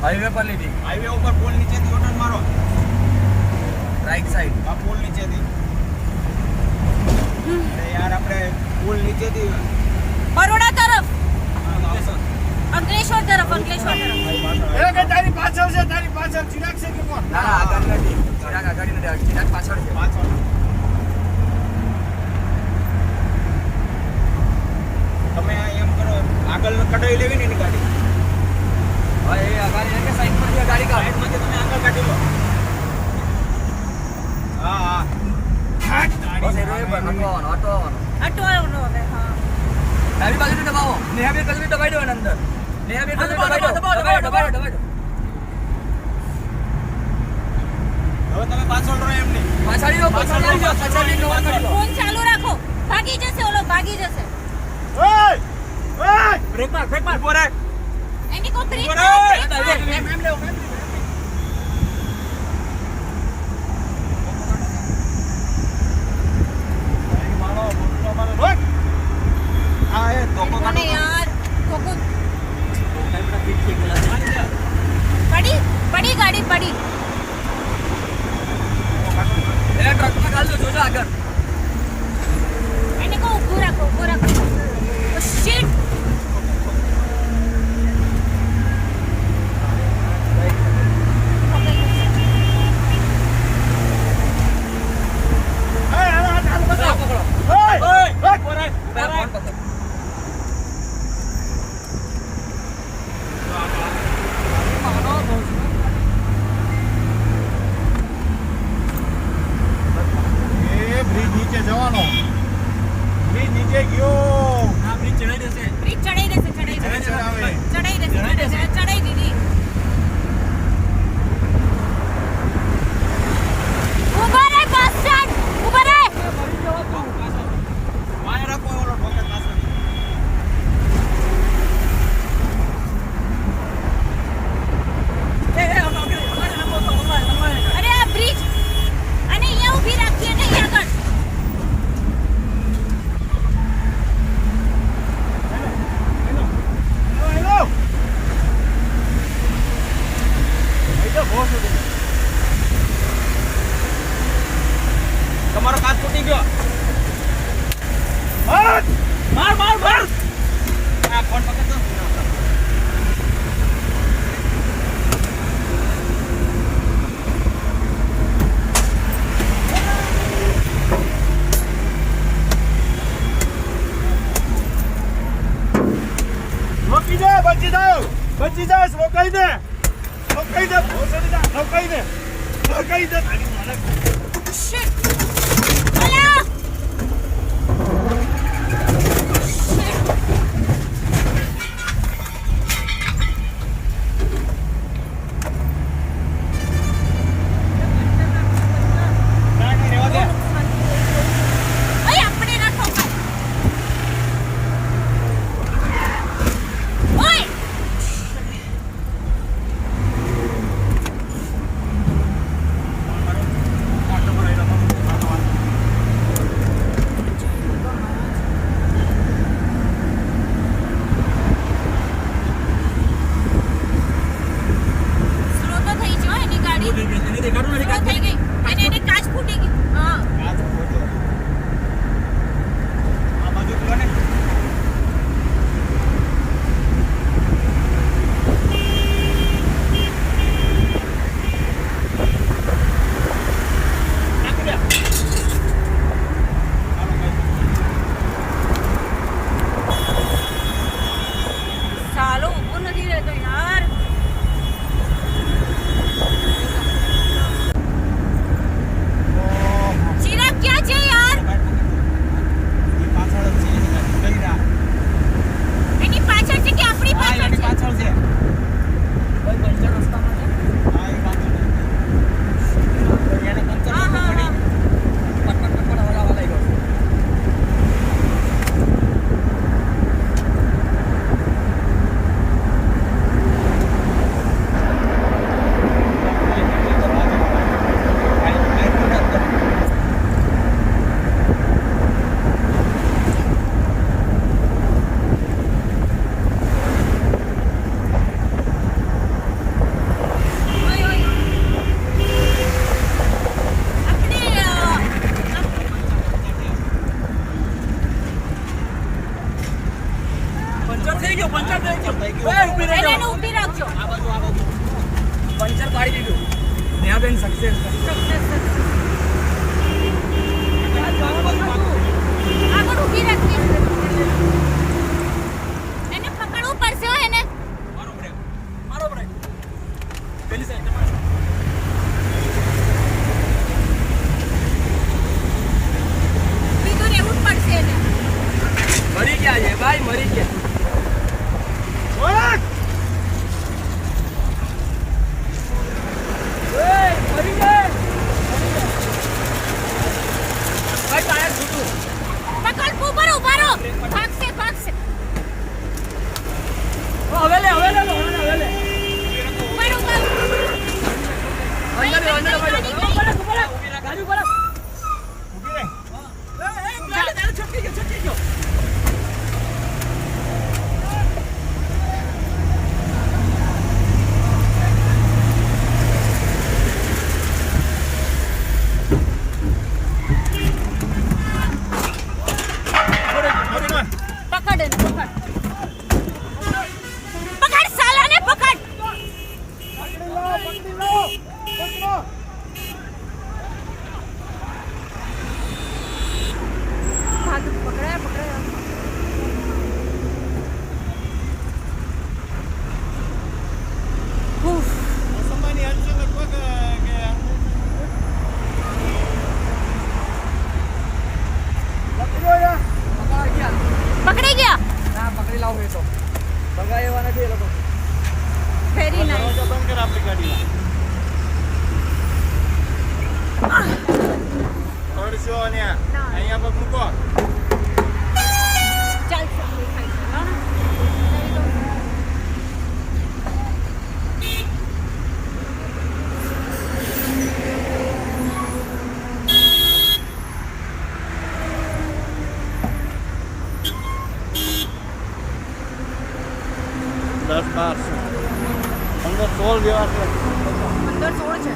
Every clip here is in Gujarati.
હાઈવે પર લીધી. હાઈવે ઉપર પુલ નીચેથી યુટર્ન મારો. Right side. આ પુલ નીચેથી. અરે યાર આપણે પુલ નીચેથી બરોડા તરફ, અંકલેશ્વર. અંકલેશ્વર તરફ, અંકલેશ્વર તરફ. એ કે તારી પાછળ છે, તારી પાછળ ચિરાગ છે કે કોણ? ના આગળ નથી. ચિરાગ આગળ નથી. ચિરાગ પાછળ છે. પાછળ. તમે એમ કરો આગળ કઢાઈ લેવી ને એની ગાડી. હા એ આગળ કે સાઈડ પર જે ગાડી કાઢ. સાઈડમાંથી તમે આગળ કાઢી લો. હા હા. બસ એ રોય પર હટવાનો. અટવાળો હવે. હા, ડાબી બાજુ દબાવો. નેહાબેન બાજુ દબાઈ દો અંદર. નેહાબેન બાજુ દબાઈ દો. દબાઈ દો. હવે તમે પાછળ રહો એમ નહીં. પાછાડી દો. પાછાડી કવર કરી લો. ફોન ચાલુ રાખો. ભાગી જશે ઓલો, ભાગી જશે. ઓય બ્રેક માર. ઉભો રહે. એની કો બ્રેક ઉભો માર, રહે. બ્રેક માર. એમ લેવો. આ એ ધોકો મને કાઢો. યાર પડી ગાડી પડી. એ ટ્રકમાં કાઢ દો. જોજો આગળ. એને કો ઊભું રાખો. ઓ શિટ. પકડો. ઉભો રહે. ફોન પકડો. એ બ્રિજ નીચે જવાનો. બ્રિજ નીચે ગયો. આ બ્રિજ ચડાઈ દેશે. બ્રેક ચડાઈ દેશે. ચડાઈ દીધી. ઊભા રહે બસ સ્ટેન્ડ. ઊભા રહે. વાય રાખો ઓલો ઠોકર પાછળ. અરે આ બ્રિજ અને અહીંયા ઊભી રાખીએ ને અહીંયા આગળ. હેલો. એ તો બહુ સુધી. તમારો કાચ તૂટી ગયો. માર. આ ફોન પકડ દો. રોકી દે, બચી જાઓ. રોકાઈ દે. રોકાઈ દે. શિટ. અલા. શિટ. ગાડી રહેવા દે. ઓય આપણે ના ઠોકાય. ઓય. ફોન નંબર આઈ થઈ ગયો પંચર થઈ ગયો એ ઊભી રહેજો એને ઊભી રાખજો. પંચર પાડી દીધું નેહાબેન સક્સેસ આગળ ઊભી રાખીએ. એને પકડવું પડશે હો એને. મારો બ્રેક પેલી સાઈડ તમારે ઊભી તો રહેવું જ પડશે એને. મરી ગયા છે ભાઈ મરી ગયા ઓય મરી ગયા ભાઈ ટાયર છૂટું પકડ ઉપર ઊભા રહો. ભાગશે. હવે લે ઉપર ઊભા. અંદર ભાઈ ગાડી ઉપર ઊભી રહે છટકી ગયો પકડ એને પકડ. પકડ સાલાને પકડ. પકડી લો પકડો ભાગ પકડાયા. ઉફ. સમયની હદ છે લગભગ કે પકડો યાર પકડી ગયા. ના પકડી લાવું એ તો ભગાય એવા નથી એ લોકો વેરી નાઇસ. દરવાજા બંધ કર આપણી ગાડીના થોડશો અહીંયા અહીંયા પગ મૂકો ચાલ દસ બાર અંદર 16 જેવા છે અંદર 16 છે.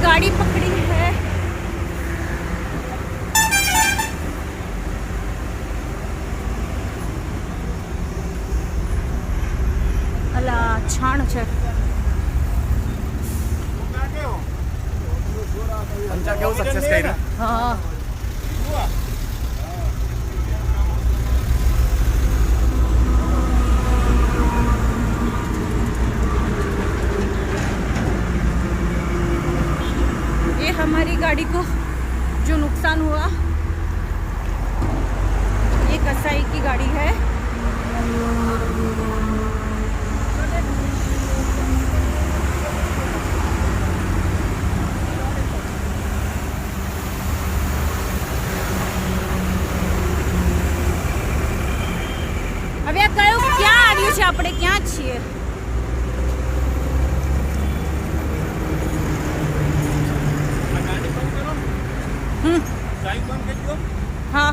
गाड़ी पकड़ी है। अला छाण છે પંચર કેવું સક્સેસ કર્યું? હા ये हमारी गाड़ी को जो नुकसान हुआ ये कसाई की गाड़ी है। છે આપણે ક્યાં છીએ. આ ગાડી બંધ કરો. હમ સાઈડ બંધ કરજો. હા